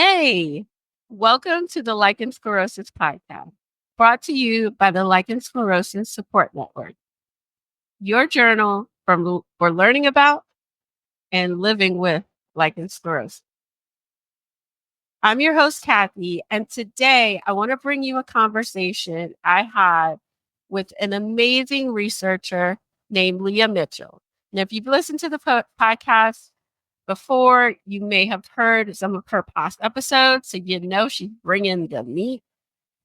Hey, welcome to the Lichen Sclerosus Podcast, brought to you by the Lichen Sclerosus Support Network, your journal for learning about and living with lichen sclerosus. I'm your host, Kathy, and today I want to bring you a conversation I had with an amazing researcher named Leia Mitchell. And if you've listened to the podcast before, you may have heard some of her past episodes, so you know she's bringing the meat.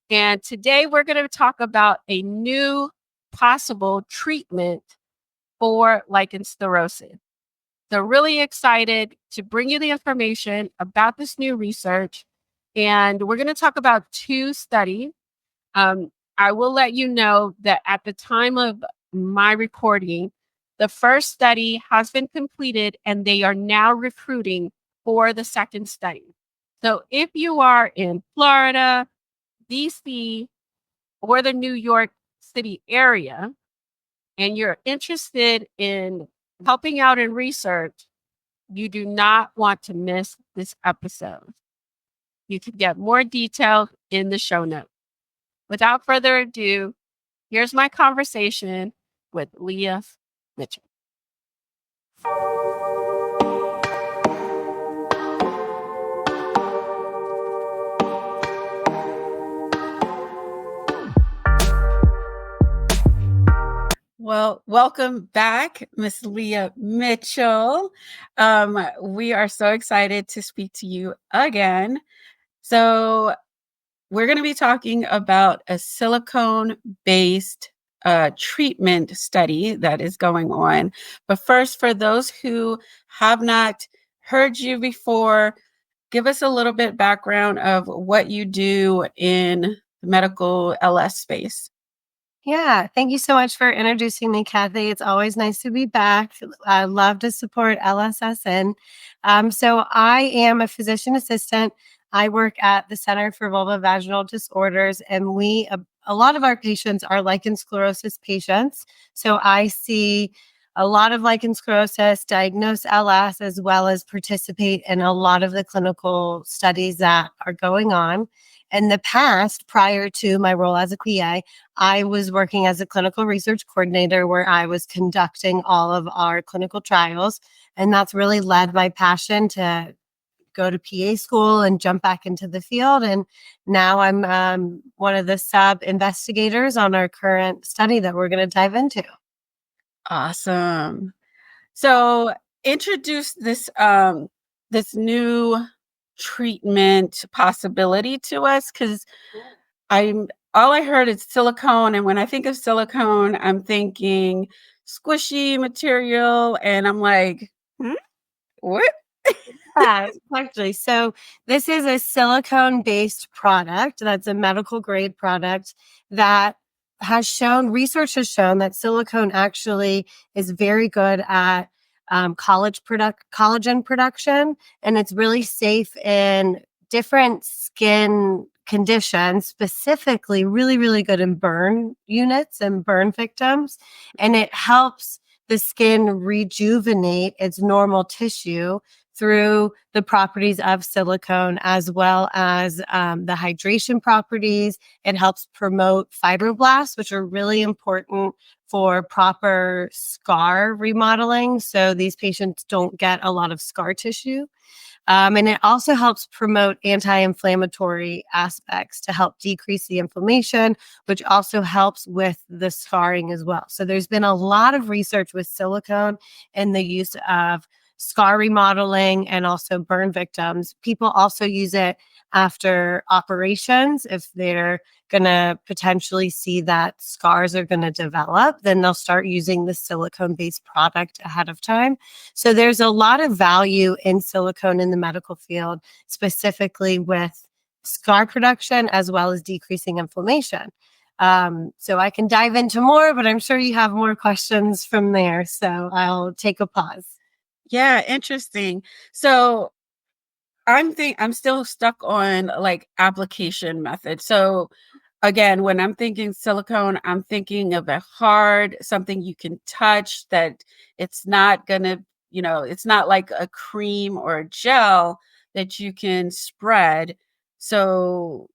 And today we're going to talk about a new possible treatment for lichen sclerosus. So, really excited to bring you the information about this new research. And we're going to talk about two studies. I will let you know that at the time of my recording, the first study has been completed and they are now recruiting for the second study. So, if you are in Florida, DC, or the New York City area, and you're interested in helping out in research, you do not want to miss this episode. You can get more details in the show notes. Without further ado, here's my conversation with Leia Mitchell. Well, welcome back, Miss Leia Mitchell. We are so excited to speak to you again. So we're going to be talking about a silicone-based treatment study that is going on. But first, for those who have not heard you before, give us a little bit background of what you do in the medical LS space. Yeah, thank you so much for introducing me, Kathy. It's always nice to be back. I love to support LSSN. So I am a physician assistant. I work at the Center for Vulvovaginal Disorders, and a lot of our patients are lichen sclerosus patients. So I see a lot of lichen sclerosus, diagnose LS, as well as participate in a lot of the clinical studies that are going on. In the past, prior to my role as a PA, I was working as a clinical research coordinator where I was conducting all of our clinical trials. And that's really led my passion to go to PA school and jump back into the field. And now I'm one of the sub investigators on our current study that we're going to dive into. Awesome. So introduce this new treatment possibility to us, because all I heard is silicone, and when I think of silicone, I'm thinking squishy material, and I'm like, what? Yeah, actually. So this is a silicone-based product. That's a medical grade product that research has shown that silicone actually is very good at collagen production, and it's really safe in different skin conditions, specifically really, really good in burn units and burn victims. And it helps the skin rejuvenate its normal tissue through the properties of silicone, as well as the hydration properties. It helps promote fibroblasts, which are really important for proper scar remodeling. So these patients don't get a lot of scar tissue. And it also helps promote anti-inflammatory aspects to help decrease the inflammation, which also helps with the scarring as well. So there's been a lot of research with silicone and the use of scar remodeling and also burn victims. People also use it after operations. If they're going to potentially see that scars are going to develop, then they'll start using the silicone-based product ahead of time. So there's a lot of value in silicone in the medical field, specifically with scar production as well as decreasing inflammation. So I can dive into more, but I'm sure you have more questions from there. So I'll take a pause. Yeah, interesting. So I'm still stuck on like application method. So again, when I'm thinking silicone, I'm thinking of a hard, something you can touch, that it's not gonna, it's not like a cream or a gel, that you can spread. So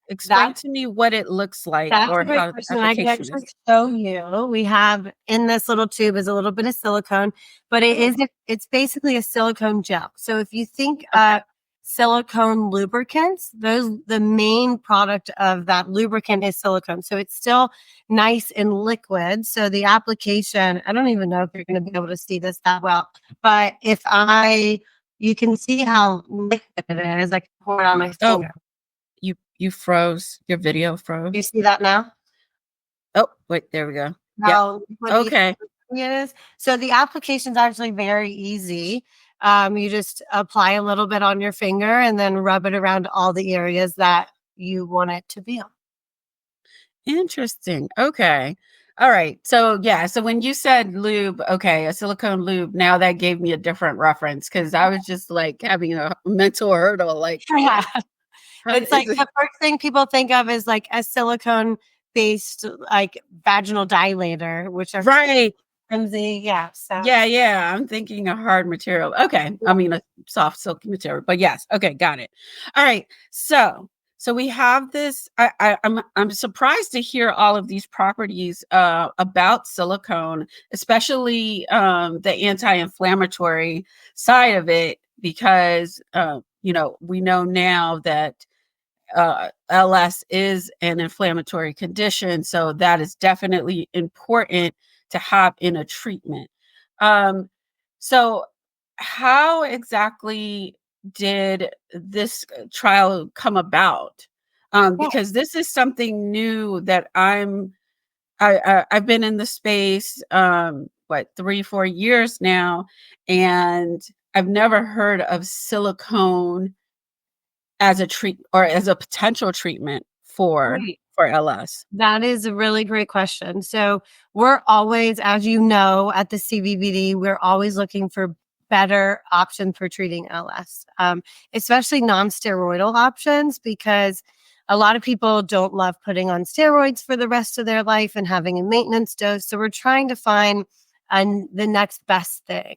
explain That's to me what it looks like That's a or great how the question. I can application actually is. show you. We have in this little tube is a little bit of silicone, but it's basically a silicone gel. So if you think Okay. silicone lubricants, the main product of that lubricant is silicone. So it's still nice and liquid. So the application, I don't even know if you're going to be able to see this that well, but you can see how liquid it is. I can pour it on my Oh, finger. you froze. Your video froze. You see that now? Oh, wait, there we go. Yep. How liquidy Okay. it is. So the application is actually very easy. You just apply a little bit on your finger and then rub it around all the areas that you want it to be on. Interesting. Okay. All right. So yeah, so when you said lube, okay, a silicone lube, now that gave me a different reference because I was just like having a mental hurdle. Like, Yeah. how It's is like it? the first thing people think of is like a silicone based like vaginal dilator, which are Right. flimsy. Yeah. So Yeah, yeah. I'm thinking a hard material. Okay. I mean a soft silky material. But yes, okay, got it. All right. So we have this. I'm surprised to hear all of these properties about silicone, especially the anti-inflammatory side of it, because we know now that LS is an inflammatory condition. So that is definitely important to have in a treatment. Um, so, how exactly did this trial come about? yeah. Because this is something new that I've been in the space, what 3-4 years now, and I've never heard of silicone as a treat or as a potential treatment for Right. LS. That is a really great question. So we're always, as you know, at the CVBD, we're always looking for better options for treating LS, especially non-steroidal options, because a lot of people don't love putting on steroids for the rest of their life and having a maintenance dose. So we're trying to find the next best thing.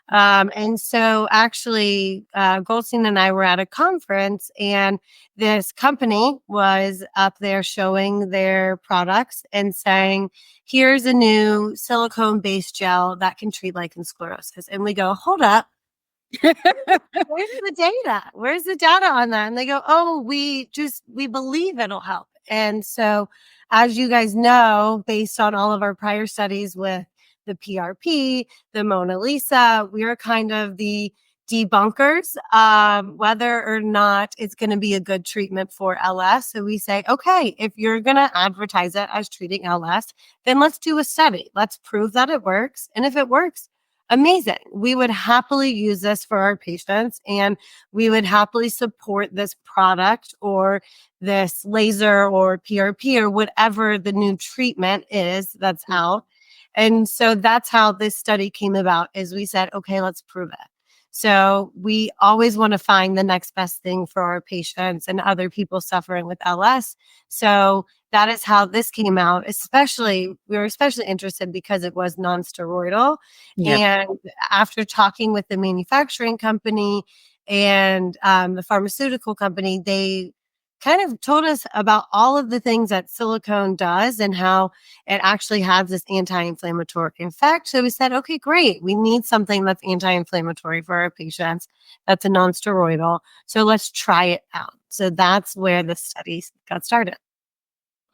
And so actually, Goldstein and I were at a conference, and this company was up there showing their products and saying, here's a new silicone-based gel that can treat lichen sclerosus. And we go, hold up. Where's the data? Where's the data on that? And they go, oh, we believe it'll help. And so, as you guys know, based on all of our prior studies with the PRP, the Mona Lisa, we're kind of the debunkers, whether or not it's going to be a good treatment for LS. So we say, okay, if you're going to advertise it as treating LS, then let's do a study. Let's prove that it works. And if it works, amazing. We would happily use this for our patients, and we would happily support this product or this laser or PRP or whatever the new treatment is that's out. And so that's how this study came about, is we said, okay, let's prove it. So we always want to find the next best thing for our patients and other people suffering with LS. So that is how this came out. We were especially interested because it was non-steroidal. Yep. And after talking with the manufacturing company and the pharmaceutical company, they kind of told us about all of the things that silicone does and how it actually has this anti-inflammatory effect. So we said, okay, great. We need something that's anti-inflammatory for our patients. That's a non-steroidal. So let's try it out. So that's where the study got started.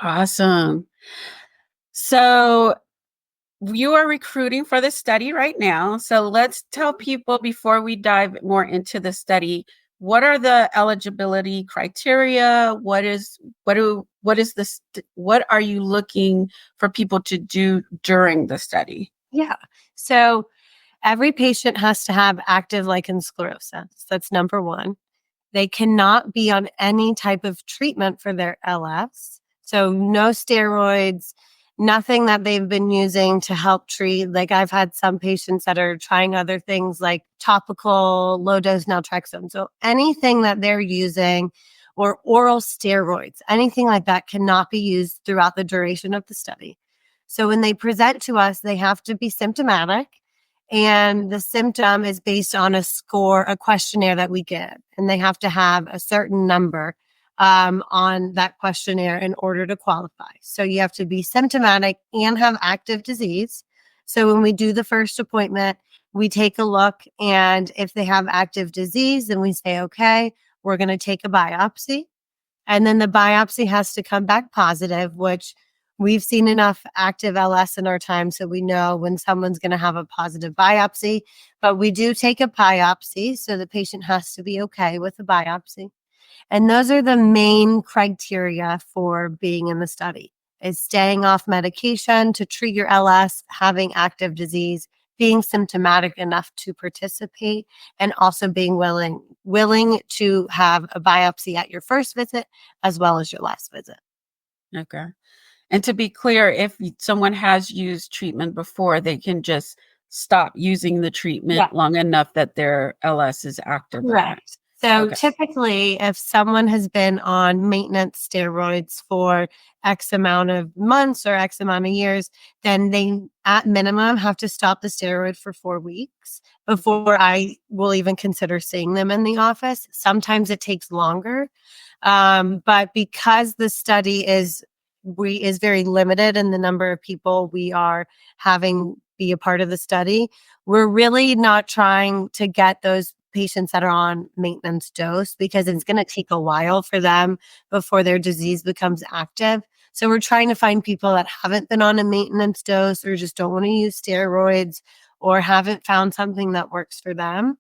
Awesome. So you are recruiting for the study right now. So let's tell people before we dive more into the study, what are the eligibility criteria? What are you looking for people to do during the study? Yeah. So every patient has to have active lichen sclerosus. That's number one. They cannot be on any type of treatment for their LS. So no steroids, nothing that they've been using to help treat. Like I've had some patients that are trying other things like topical low dose naltrexone. So anything that they're using or oral steroids, anything like that cannot be used throughout the duration of the study. So when they present to us, they have to be symptomatic And the symptom is based on a score, a questionnaire that we give. And they have to have a certain number on that questionnaire in order to qualify. So you have to be symptomatic and have active disease. So when we do the first appointment, we take a look, and if they have active disease, then we say, okay, we're going to take a biopsy. And then the biopsy has to come back positive, which we've seen enough active LS in our time, so we know when someone's going to have a positive biopsy. But we do take a biopsy, so the patient has to be okay with the biopsy. And those are the main criteria for being in the study: is staying off medication to treat your LS, having active disease, being symptomatic enough to participate, and also being willing to have a biopsy at your first visit as well as your last visit. Okay. And to be clear, if someone has used treatment before, they can just stop using the treatment long enough that their LS is active. Correct. So typically, if someone has been on maintenance steroids for X amount of months or X amount of years, then they at minimum have to stop the steroid for 4 weeks before I will even consider seeing them in the office. Sometimes it takes longer. But because the study is very limited in the number of people we are having be a part of the study, we're really not trying to get those patients that are on maintenance dose, because it's going to take a while for them before their disease becomes active. So we're trying to find people that haven't been on a maintenance dose, or just don't want to use steroids, or haven't found something that works for them,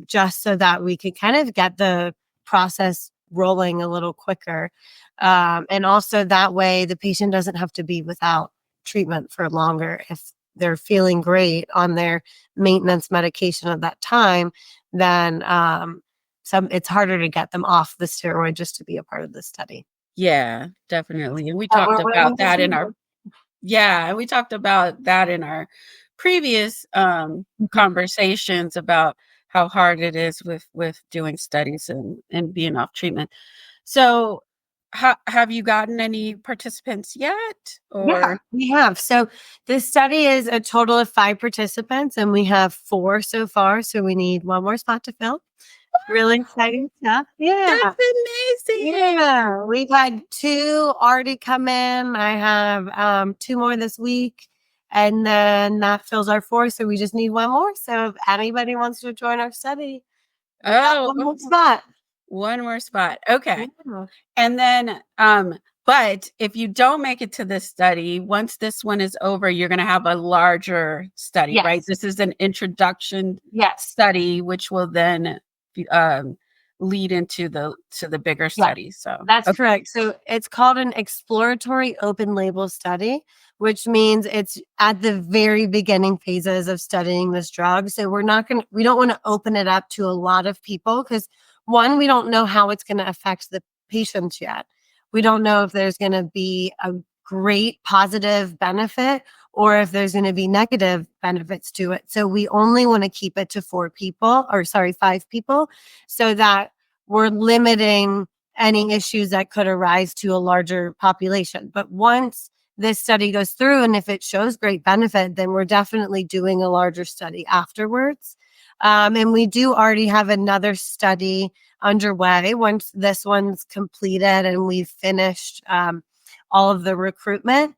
just so that we could kind of get the process rolling a little quicker. And also that way the patient doesn't have to be without treatment for longer. If they're feeling great on their maintenance medication at that time, then it's harder to get them off the steroid just to be a part of the study. Yeah, definitely. And we talked about that in our previous conversations about how hard it is with doing studies and being off treatment. So have you gotten any participants yet? Yeah, we have. So this study is a total of 5 participants, and we have 4 so far. So we need 1 more spot to fill. Really exciting stuff. Yeah. That's amazing. Yeah. We've had 2 already come in. I have 2 more this week. And then that fills our 4. So we just need 1 more. So if anybody wants to join our study, we got 1 more spot. 1 more spot. Okay. Yeah. And then, but if you don't make it to this study, once this one is over, you're going to have a larger study, right? This is an introduction study, which will then lead into the bigger study. So that's correct. So it's called an exploratory open label study, which means it's at the very beginning phases of studying this drug. So we don't want to open it up to a lot of people, because one, we don't know how it's going to affect the patients yet. We don't know if there's going to be a great positive benefit or if there's going to be negative benefits to it. So we only want to keep it to 5 people, so that we're limiting any issues that could arise to a larger population. But once this study goes through, and if it shows great benefit, then we're definitely doing a larger study afterwards. And we do already have another study underway. Once this one's completed and we've finished all of the recruitment,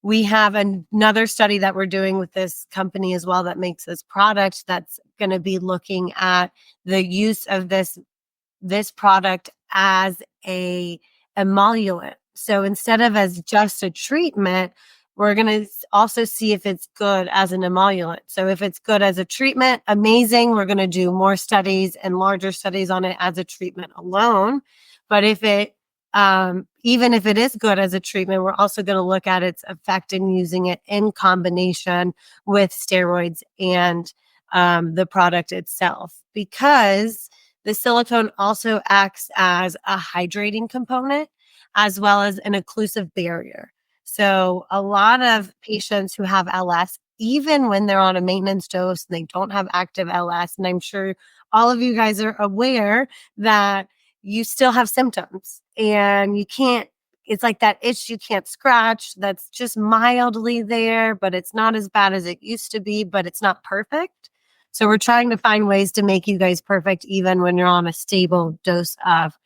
we have another study that we're doing with this company as well that makes this product, that's going to be looking at the use of this product as a emollient. So instead of as just a treatment, we're going to also see if it's good as an emollient. So if it's good as a treatment, amazing. We're going to do more studies and larger studies on it as a treatment alone. But if it, even if it is good as a treatment, we're also going to look at its effect in using it in combination with steroids and the product itself, because the silicone also acts as a hydrating component as well as an occlusive barrier. So a lot of patients who have LS, even when they're on a maintenance dose and they don't have active LS, and I'm sure all of you guys are aware that you still have symptoms and you can't it's like that itch you can't scratch that's just mildly there, but it's not as bad as it used to be, but it's not perfect. So we're trying to find ways to make you guys perfect even when you're on a stable dose of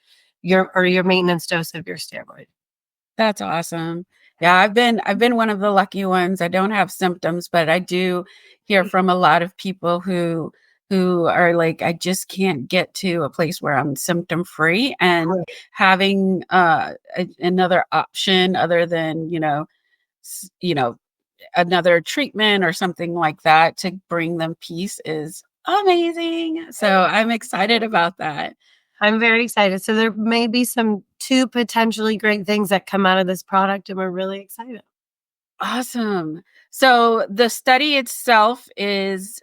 your maintenance dose of your steroid. That's awesome. Yeah, I've been one of the lucky ones. I don't have symptoms, but I do hear from a lot of people who are like, I just can't get to a place where I'm symptom free, and Right. having another option other than, you know, another treatment or something like that to bring them peace is amazing. So I'm excited about that. I'm very excited. So there may be some two potentially great things that come out of this product, and we're really excited. Awesome. So the study itself is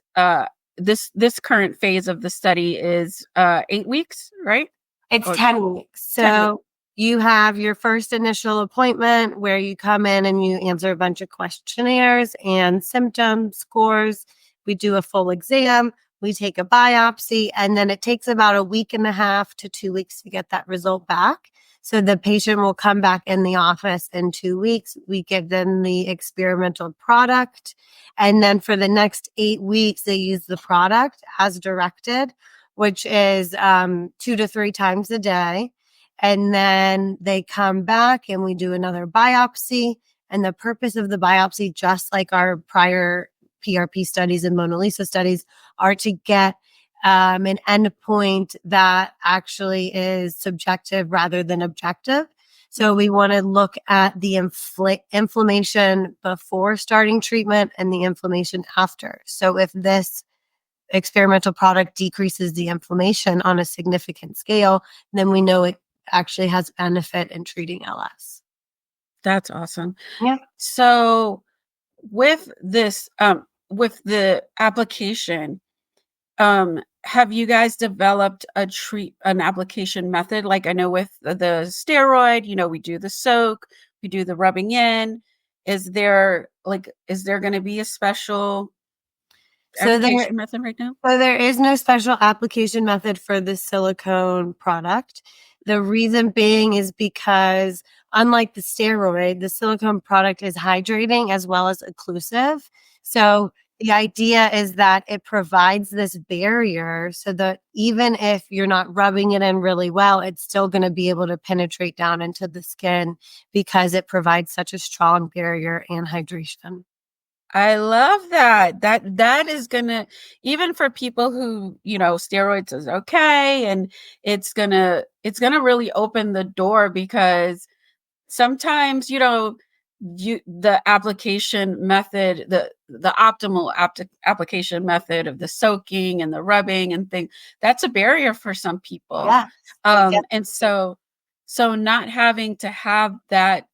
this current phase of the study is 8 weeks, right? It's Or 10 weeks. 10 weeks. So you have your first initial appointment where you come in and you answer a bunch of questionnaires and symptom scores. We do a full exam. We take a biopsy, and then it takes about a week and a half to 2 weeks to get that result back. So the patient will come back in the office in 2 weeks. We give them the experimental product. And then for the next 8 weeks, they use the product as directed, which is 2 to 3 times a day. And then they come back and we do another biopsy. And the purpose of the biopsy, just like our prior PRP studies and Mona Lisa studies, are to get an endpoint that actually is subjective rather than objective. So we want to look at the inflammation before starting treatment and the inflammation after. So if this experimental product decreases the inflammation on a significant scale, then we know it actually has benefit in treating LS. That's awesome. Yeah. So with this with the application, have you guys developed an application method? Like, I know with the steroid, we do the soak, we do the rubbing in. Is there going to be a special So application method right now? there is no special application method for the silicone product. The reason being is because, unlike the steroid, the silicone product is hydrating as well as occlusive. So the idea is that it provides this barrier so that even if you're not rubbing it in really well, it's still going to be able to penetrate down into the skin because it provides such a strong barrier and hydration. I love that. That is gonna, even for people who, steroids is okay, and it's gonna really open the door, because sometimes, the application method, the optimal application method of the soaking and the rubbing and thing, that's a barrier for some people. Yeah. And so not having to have that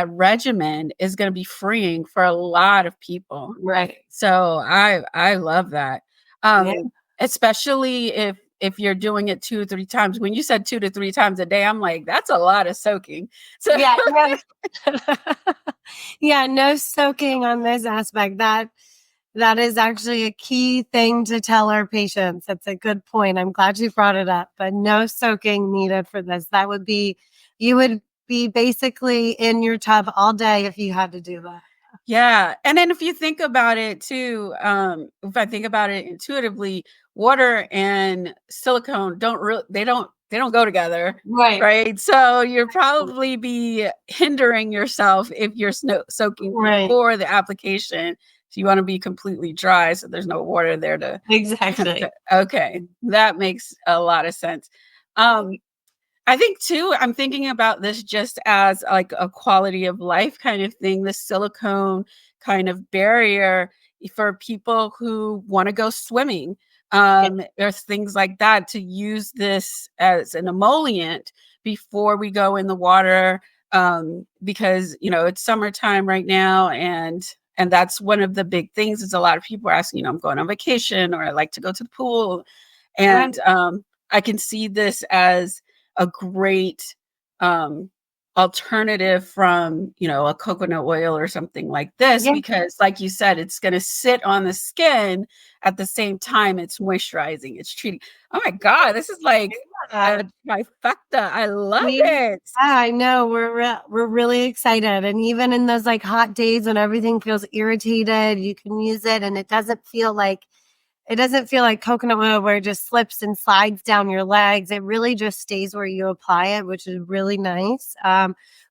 regimen is going to be freeing for a lot of people. Right. So I love that. Yeah. Especially if you're doing it 2 or 3 times. When you said 2 to 3 times a day, I'm like, that's a lot of soaking. So Yeah. Yeah, no soaking on this aspect. That is actually a key thing to tell our patients. That's a good point. I'm glad you brought it up, but no soaking needed for this. You would be basically in your tub all day if you had to do that. yeah. And then if you think about it too, if I think about it intuitively, water and silicone they don't go together. Right. Right. So you'll probably be hindering yourself if you're soaking Right. before the application. So you want to be completely dry, so there's no water there to. Exactly. Okay. That makes a lot of sense. I think too, I'm thinking about this just as like a quality of life kind of thing, the silicone kind of barrier for people who want to go swimming. Or things like that, to use this as an emollient before we go in the water, because it's summertime right now, and that's one of the big things is a lot of people are asking, I'm going on vacation, or I like to go to the pool, and I can see this as a great alternative from, a coconut oil or something like this, Yeah. because like you said, it's going to sit on the skin at the same time it's moisturizing, it's treating. Oh my God, this is like a trifecta. I love it. I know we're really excited. And even in those like hot days when everything feels irritated, you can use it and it doesn't feel like coconut oil where it just slips and slides down your legs. It really just stays where you apply it, which is really nice.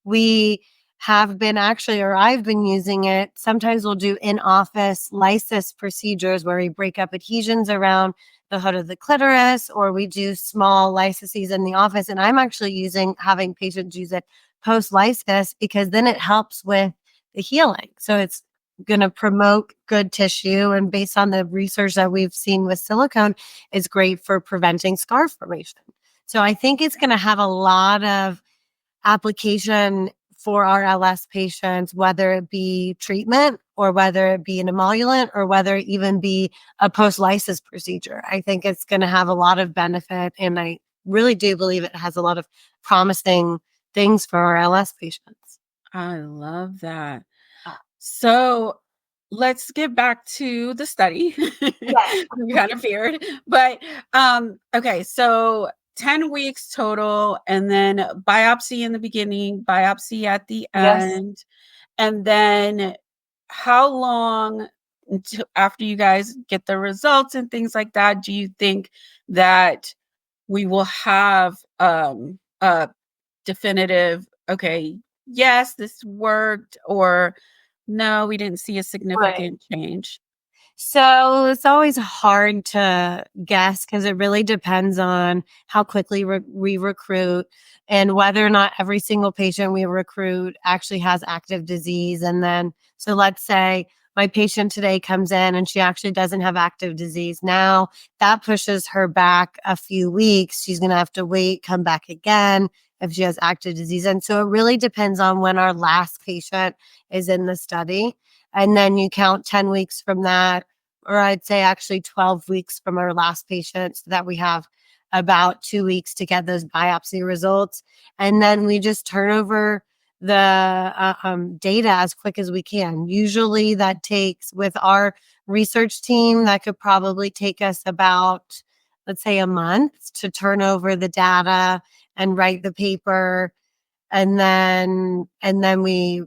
We have been I've been using it. Sometimes we'll do in-office lysis procedures where we break up adhesions around the hood of the clitoris, or we do small lysises in the office. And I'm actually having patients use it post-lysis because then it helps with the healing. So it's going to promote good tissue. And based on the research that we've seen with silicone, it's great for preventing scar formation. So I think it's going to have a lot of application for our LS patients, whether it be treatment or whether it be an emollient or whether it even be a post-lysis procedure. I think it's going to have a lot of benefit. And I really do believe it has a lot of promising things for our LS patients. I love that. So let's get back to the study. We kind of feared, but okay. So 10 weeks total, and then biopsy in the beginning, biopsy at the end, and then how long until after you guys get the results and things like that do you think that we will have a definitive, okay, yes, this worked, or no, we didn't see a significant change? So it's always hard to guess because it really depends on how quickly we recruit and whether or not every single patient we recruit actually has active disease. And then, so let's say my patient today comes in and she actually doesn't have active disease. Now that pushes her back a few weeks. She's going to have to wait, come back again if she has active disease. And so it really depends on when our last patient is in the study. And then you count 10 weeks from that, or I'd say actually 12 weeks from our last patient, so that we have about 2 weeks to get those biopsy results. And then we just turn over the data as quick as we can. Usually that takes, with our research team, that could probably take us about, let's say, a month to turn over the data and write the paper. And then we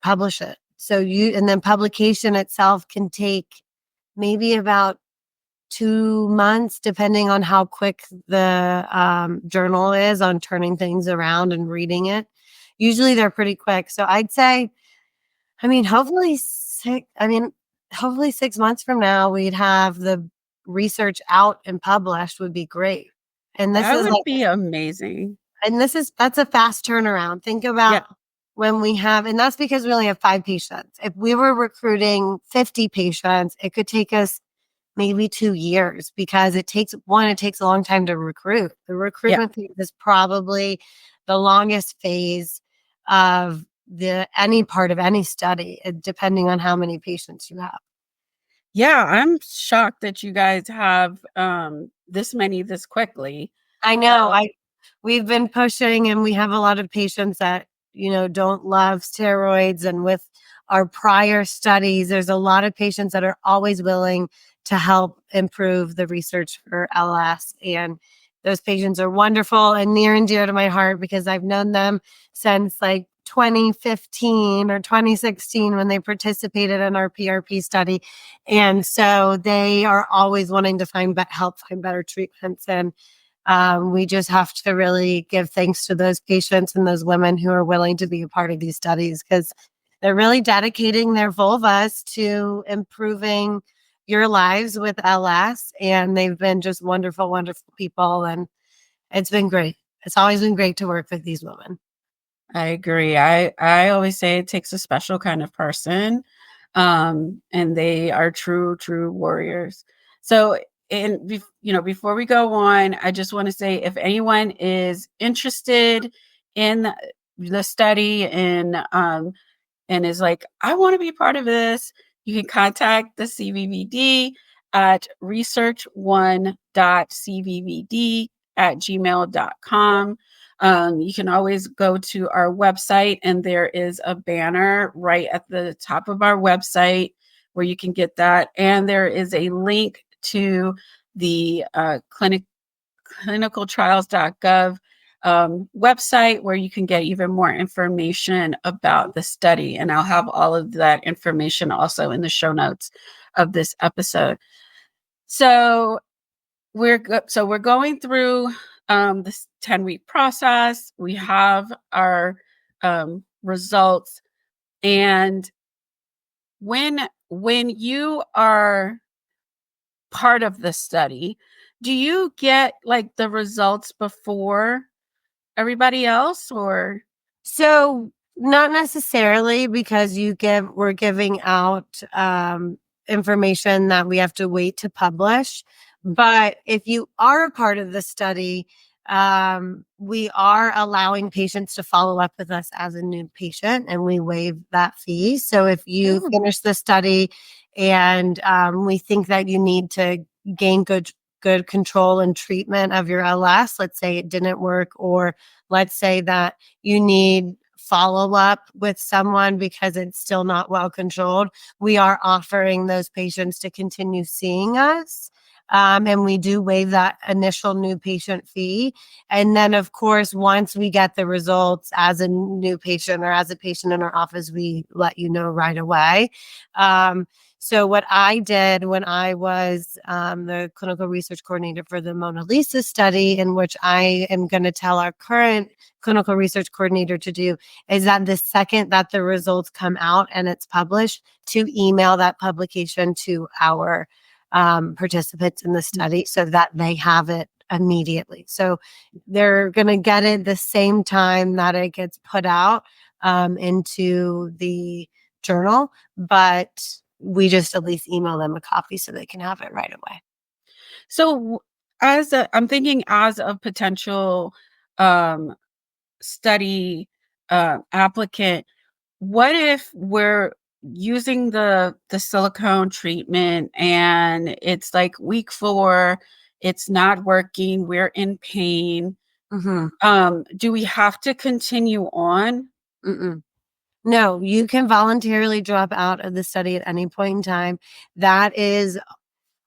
publish it. And then publication itself can take maybe about 2 months, depending on how quick the journal is on turning things around and reading it. Usually they're pretty quick. So I'd say, hopefully 6 months from now, we'd have the research out and published would be great. And That would be amazing. And that's a fast turnaround. Think about when we have, and that's because we only have 5 patients. If we were recruiting 50 patients, it could take us maybe 2 years because it takes a long time to recruit. The recruitment phase is probably the longest phase of any part of any study, depending on how many patients you have. Yeah, I'm shocked that you guys have this many this quickly. I know. We've been pushing, and we have a lot of patients that, don't love steroids. And with our prior studies, there's a lot of patients that are always willing to help improve the research for LS. And those patients are wonderful and near and dear to my heart because I've known them since like 2015 or 2016 when they participated in our PRP study. And so they are always wanting to help find better treatments. And we just have to really give thanks to those patients and those women who are willing to be a part of these studies because they're really dedicating their vulvas to improving your lives with LS. And they've been just wonderful, wonderful people. And it's been great. It's always been great to work with these women. I agree. I always say it takes a special kind of person, and they are true warriors. So, before we go on, I just want to say if anyone is interested in the study and is like, I want to be part of this, you can contact the CVVD at research1.cvvd@gmail.com. You can always go to our website, and there is a banner right at the top of our website where you can get that. And there is a link to the clinicaltrials.gov website where you can get even more information about the study. And I'll have all of that information also in the show notes of this episode. So we're going through this 10-week process. We have our results, and when you are part of the study, do you get like the results before everybody else, or? So not necessarily, because we're giving out information that we have to wait to publish. But if you are a part of the study, we are allowing patients to follow up with us as a new patient, and we waive that fee. So if you finish the study and we think that you need to gain good control and treatment of your LS, let's say it didn't work, or let's say that you need follow up with someone because it's still not well controlled, we are offering those patients to continue seeing us. And we do waive that initial new patient fee. And then, of course, once we get the results as a new patient or as a patient in our office, we let you know right away. So what I did when I was the clinical research coordinator for the Mona Lisa study, in which I am going to tell our current clinical research coordinator to do, is that the second that the results come out and it's published, to email that publication to our participants in the study so that they have it immediately. So they're going to get it the same time that it gets put out into the journal, but we just at least email them a copy so they can have it right away. So I'm thinking as a potential study applicant, what if we're using the silicone treatment and it's like week 4, it's not working, we're in pain? Do we have to continue on? No, you can voluntarily drop out of the study at any point in time. That is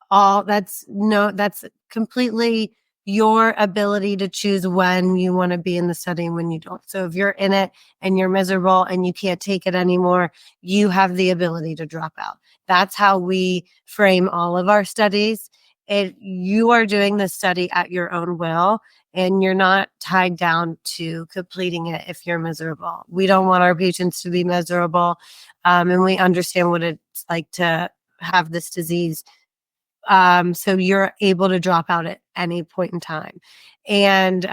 that's completely your ability to choose when you want to be in the study and when you don't. So if you're in it and you're miserable and you can't take it anymore, you have the ability to drop out. That's how we frame all of our studies. You are doing the study at your own will, and you're not tied down to completing it if you're miserable. We don't want our patients to be miserable, and we understand what it's like to have this disease. So you're able to drop out at any point in time. And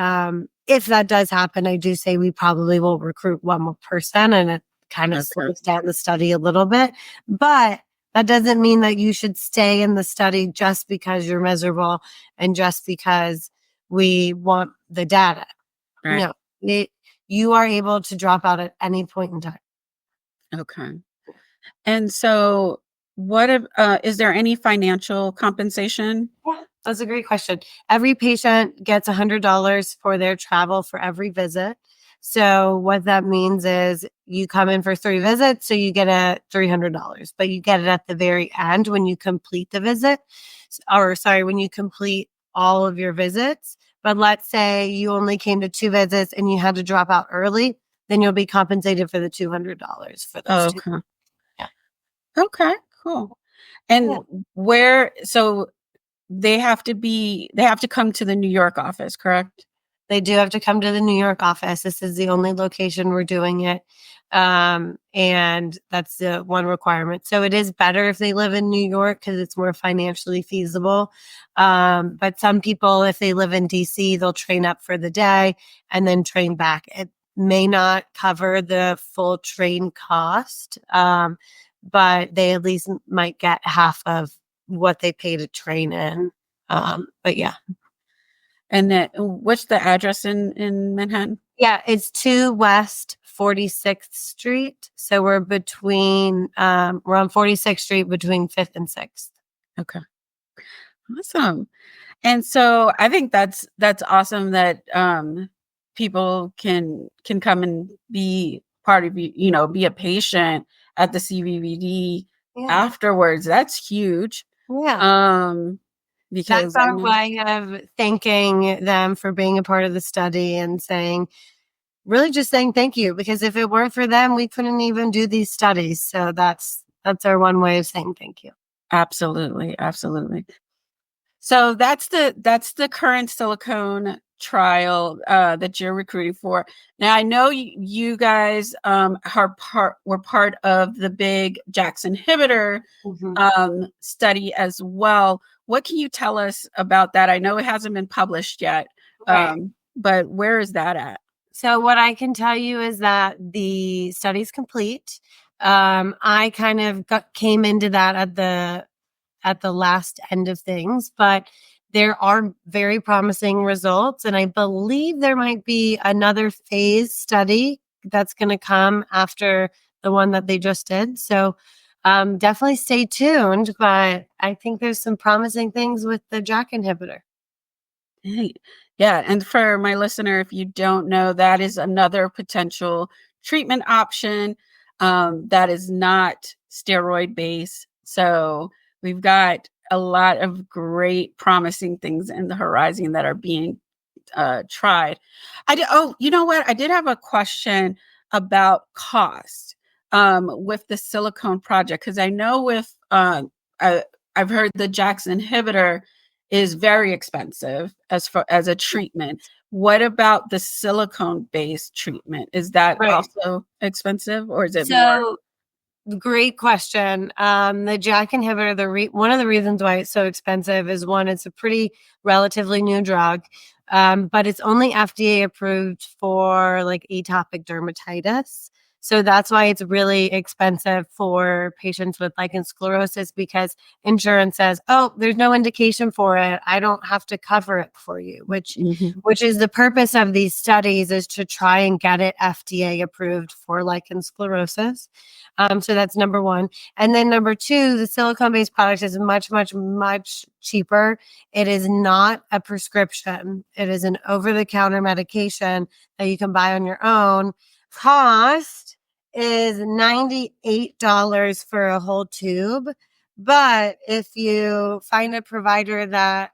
if that does happen, I do say we probably will recruit one more person, and it kind of slows down the study a little bit. But that doesn't mean that you should stay in the study just because you're miserable and just because we want the data. Right. No, you are able to drop out at any point in time. Okay. And so what if, is there any financial compensation? Yeah, that's a great question. Every patient gets $100 for their travel for every visit. So what that means is you come in for 3 visits, so you get a $300, but you get it at the very end when you complete the visit, when you complete all of your visits. But let's say you only came to 2 visits and you had to drop out early, then you'll be compensated for the $200 for those 2. Okay. Yeah. Okay, cool. And so they have to come to the New York office, correct? They do have to come to the New York office. This is the only location we're doing it. And that's the one requirement. So it is better if they live in New York because it's more financially feasible. But some people, if they live in DC, they'll train up for the day and then train back. It may not cover the full train cost, but they at least might get half of what they pay to train in. But yeah. And then what's the address in Manhattan? Yeah, it's 2 West 46th Street. So we're on 46th Street between 5th and 6th. Okay. Awesome. And so I think that's awesome that people can come and be part of be a patient at the CVVD afterwards. That's huge. Because that's our way of thanking them for being a part of the study and really just saying thank you, because if it weren't for them, we couldn't even do these studies. So that's our one way of saying thank you. Absolutely. So that's the current silicone trial that you're recruiting for. Now I know you guys were part of the big JAK inhibitor study as well. What can you tell us about that? I know it hasn't been published yet, but where is that at? So what I can tell you is that the study's complete. I kind of came into that at the last end of things, but there are very promising results. And I believe there might be another phase study that's going to come after the one that they just did. So definitely stay tuned. But I think there's some promising things with the JAK inhibitor. Yeah. And for my listener, if you don't know, that is another potential treatment option that is not steroid based. So we've got a lot of great promising things in the horizon that are being tried. You know what? I did have a question about cost with the silicone project, because I know with I've heard the JAK inhibitor is very expensive as a treatment. What about the silicone-based treatment? Is that also expensive, or is it more? Great question. The JAK inhibitor, one of the reasons why it's so expensive is, one, it's a pretty relatively new drug, but it's only FDA approved for like atopic dermatitis. So that's why it's really expensive for patients with lichen sclerosus, because insurance says, oh, there's no indication for it, I don't have to cover it for you, which is the purpose of these studies, is to try and get it FDA approved for lichen sclerosus. So that's number one. And then number two, the silicone-based product is much, much, much cheaper. It is not a prescription. It is an over-the-counter medication that you can buy on your own. Cost is $98 for a whole tube. But if you find a provider that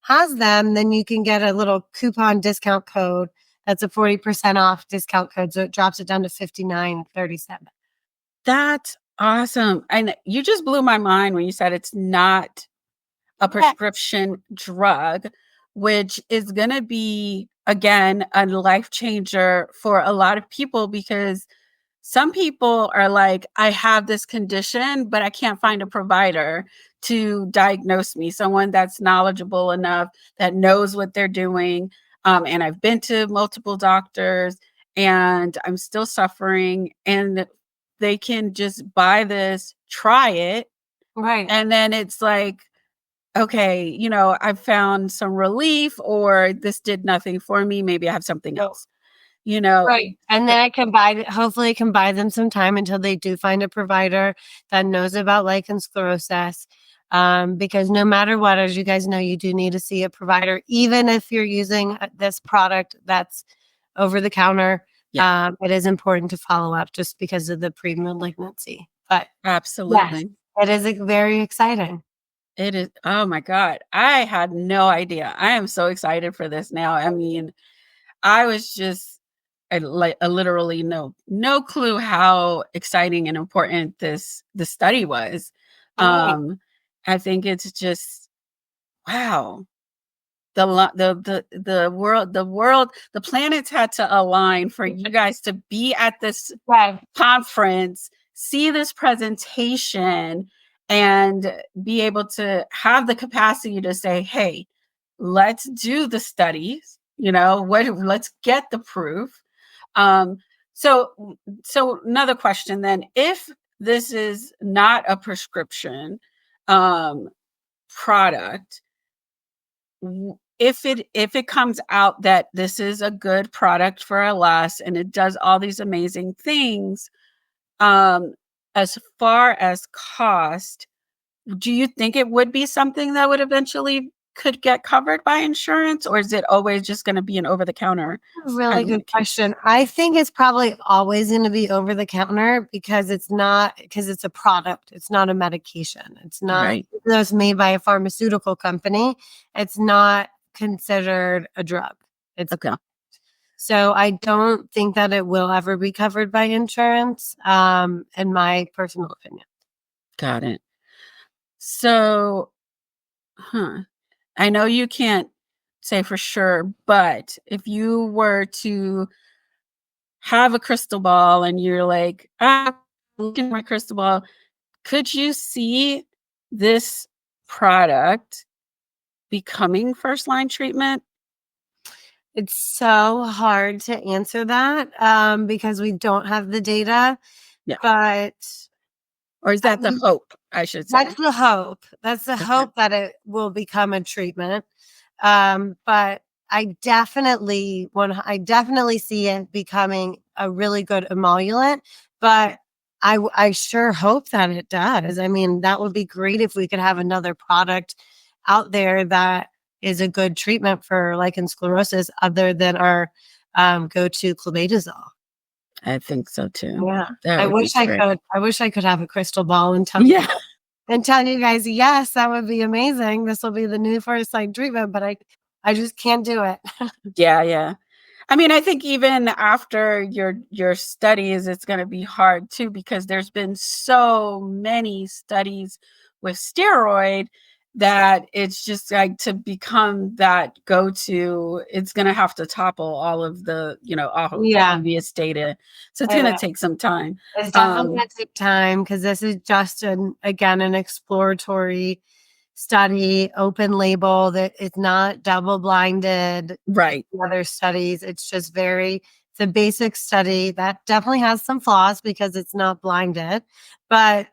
has them, then you can get a little coupon discount code. That's a 40% off discount code. So it drops it down to $59.37. That's awesome. And you just blew my mind when you said it's not a prescription drug, which is going to be, again, a life changer for a lot of people, because some people are like, I have this condition, but I can't find a provider to diagnose me, someone that's knowledgeable enough, that knows what they're doing. And I've been to multiple doctors and I'm still suffering. And they can just buy this, try it. And then it's like, okay, I've found some relief, or this did nothing for me. Maybe I have something else, Right. And then hopefully I can buy them some time until they do find a provider that knows about lichen sclerosus. Because no matter what, as you guys know, you do need to see a provider, even if you're using this product that's over the counter. It is important to follow up just because of the pre-malignancy. But absolutely, yes, it is very exciting. It is. Oh my God. I had no idea. I am so excited for this now. I mean, I was just literally no clue how exciting and important the study was. I think it's just, wow. The world, the planets had to align for you guys to be at this conference, see this presentation, and be able to have the capacity to say, hey, let's do the studies, let's get the proof. So another question then, if this is not a prescription product, if it comes out that this is a good product for LS and it does all these amazing things, as far as cost, do you think it would be something that would eventually could get covered by insurance, or is it always just going to be an over-the-counter? Really good question. I think it's probably always going to be over the counter because it's a product. It's not a medication. It's not, Right. even though it's made by a pharmaceutical company, it's not considered a drug. It's Okay. So I don't think that it will ever be covered by insurance, in my personal opinion. Got it. So, I know you can't say for sure, but if you were to have a crystal ball and you're like, looking at my crystal ball, could you see this product becoming first line treatment? It's so hard to answer that because we don't have the data. Yeah. But or is that the hope, I should say? That's the hope. That's the hope that it will become a treatment. But I definitely see it becoming a really good emollient. But I sure hope that it does. I mean, that would be great if we could have another product out there that is a good treatment for lichen sclerosus other than our go-to clobetasol. I think so too. Yeah. That I would be wish I great. could. I wish I could have a crystal ball and tell Yeah. you guys, yes, that would be amazing. This will be the new first line treatment, but I just can't do it. Yeah. I mean, I think even after your studies, it's going to be hard too, because there's been so many studies with steroid that it's just like to become that go-to, it's going to have to topple all of the, obvious data. So it's going to take some time. It's definitely going to take time because this is just an exploratory study, open label, that it's not double blinded. Right. Other studies, it's just it's a basic study that definitely has some flaws because it's not blinded, but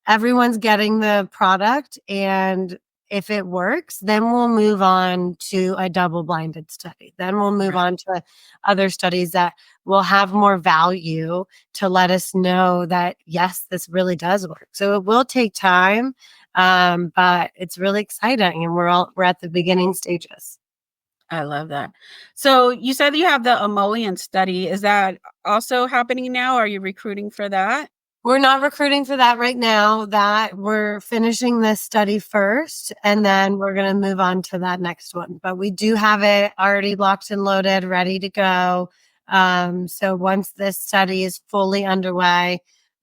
everyone's getting the product, and if it works, then we'll move on to a double blinded study. Then we'll move on to other studies that will have more value to let us know that, yes, this really does work. So it will take time, but it's really exciting, and we're at the beginning stages. I love that. So you said you have the emollient study. Is that also happening now? Are you recruiting for that? We're not recruiting for that right now. That we're finishing this study first, and then we're going to move on to that next one. But we do have it already locked and loaded, ready to go. So once this study is fully underway,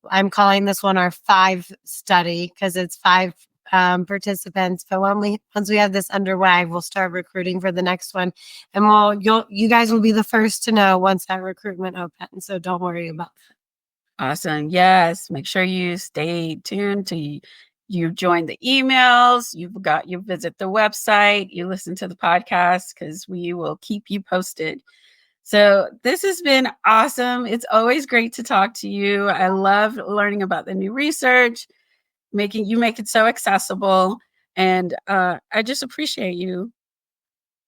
I'm calling this one our 5 study because it's 5 participants. But once we have this underway, we'll start recruiting for the next one, and you guys will be the first to know once that recruitment opens. So don't worry about that. Awesome. Yes. Make sure you stay tuned to you join the emails. You visit the website, you listen to the podcast, because we will keep you posted. So this has been awesome. It's always great to talk to you. I love learning about the new research, make it so accessible. And I just appreciate you.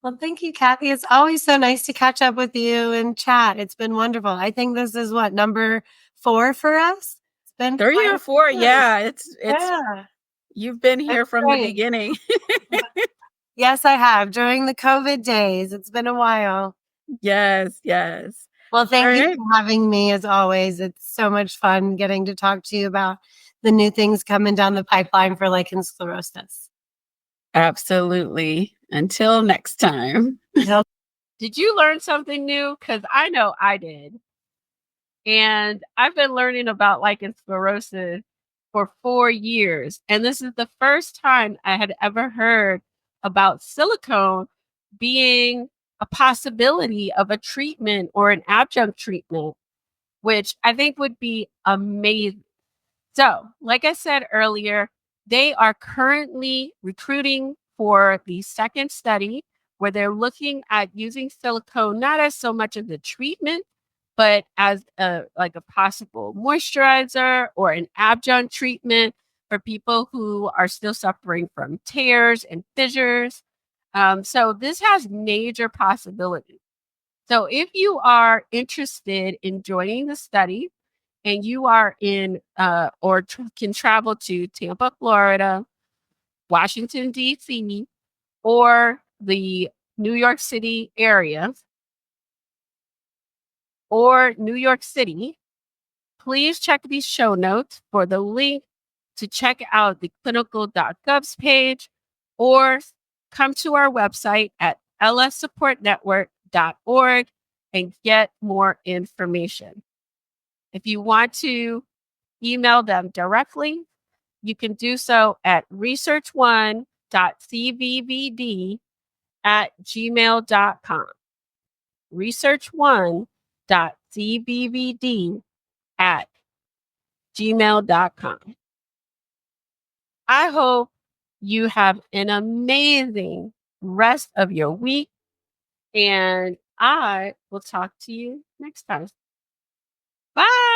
Well, thank you, Kathy. It's always so nice to catch up with you and chat. It's been wonderful. I think this is number 4 for us. It's been 3 or 4. Yeah, it's yeah. You've been here from the beginning. Yes, I have. During the COVID days. It's been a while. Yes. Well, thank you for having me as always. It's so much fun getting to talk to you about the new things coming down the pipeline for lichen sclerosus. Absolutely. Until next time. Did you learn something new? Because I know I did. And I've been learning about lichen sclerosus for 4 years. And this is the first time I had ever heard about silicone being a possibility of a treatment or an adjunct treatment, which I think would be amazing. So, like I said earlier, they are currently recruiting for the second study where they're looking at using silicone not as so much as a treatment, but as a possible moisturizer or an adjunct treatment for people who are still suffering from tears and fissures. So this has major possibilities. So if you are interested in joining the study and you are in can travel to Tampa, Florida, Washington, D.C., or the New York City area or New York City, please check these show notes for the link to check out the clinical.govs page or come to our website at lssupportnetwork.org and get more information. If you want to email them directly, you can do so at research1.cvvd@gmail.com. research1.cvvd@gmail.com. I hope you have an amazing rest of your week, and I will talk to you next time. Bye.